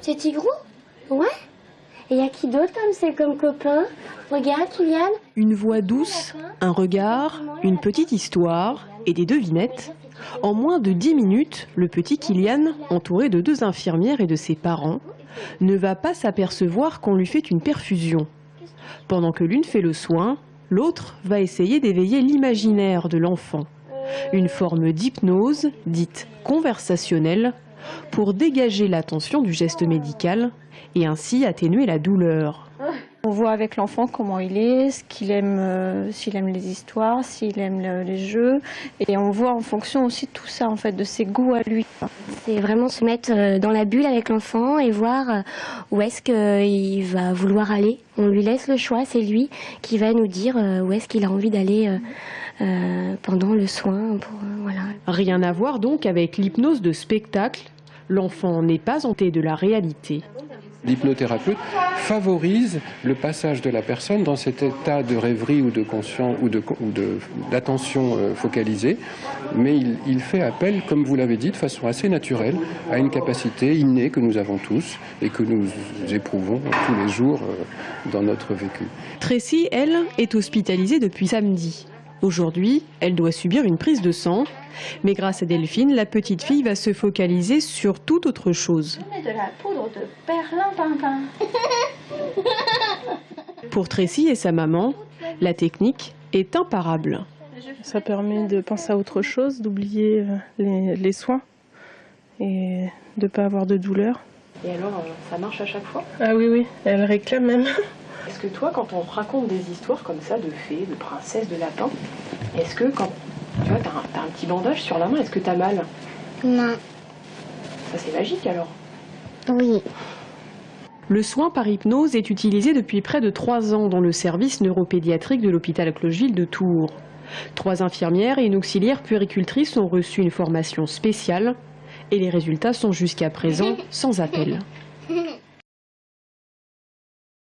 C'est Tigrou? Ouais. Et y a qui d'autre comme copain? Regarde, Kylian. Une voix douce, un regard, une petite histoire et des devinettes. En moins de 10 minutes, le petit Kylian, entouré de 2 infirmières et de ses parents, ne va pas s'apercevoir qu'on lui fait une perfusion. Pendant que l'une fait le soin, l'autre va essayer d'éveiller l'imaginaire de l'enfant. Une forme d'hypnose, dite conversationnelle, pour dégager l'attention du geste médical et ainsi atténuer la douleur. On voit avec l'enfant comment il est, ce qu'il aime, s'il aime les histoires, s'il aime les jeux. Et on voit en fonction aussi de tout ça, en fait, de ses goûts à lui. C'est vraiment se mettre dans la bulle avec l'enfant et voir où est-ce qu'il va vouloir aller. On lui laisse le choix, c'est lui qui va nous dire où est-ce qu'il a envie d'aller pendant le soin. Voilà. Rien à voir donc avec l'hypnose de spectacle. L'enfant n'est pas hanté de la réalité. L'hypnothérapeute favorise le passage de la personne dans cet état de rêverie ou de conscience ou d'attention focalisée, mais il fait appel, comme vous l'avez dit, de façon assez naturelle, à une capacité innée que nous avons tous et que nous éprouvons tous les jours dans notre vécu. Tracy, elle, est hospitalisée depuis samedi. Aujourd'hui, elle doit subir une prise de sang, mais grâce à Delphine, la petite fille va se focaliser sur toute autre chose. On met de la poudre de perlimpinpin. Pour Tracy et sa maman, la technique est imparable. Ça permet de penser à autre chose, d'oublier les soins et de ne pas avoir de douleur. Et alors, ça marche à chaque fois? Ah oui, oui, elle réclame même. Est-ce que toi, quand on raconte des histoires comme ça de fées, de princesses, de lapins, est-ce que quand tu vois, t'as un petit bandage sur la main, est-ce que t'as mal? Non. Ça c'est magique alors? Oui. Le soin par hypnose est utilisé depuis près de 3 ans dans le service neuropédiatrique de l'hôpital Clocheville de Tours. 3 infirmières et une auxiliaire puéricultrice ont reçu une formation spéciale et les résultats sont jusqu'à présent sans appel.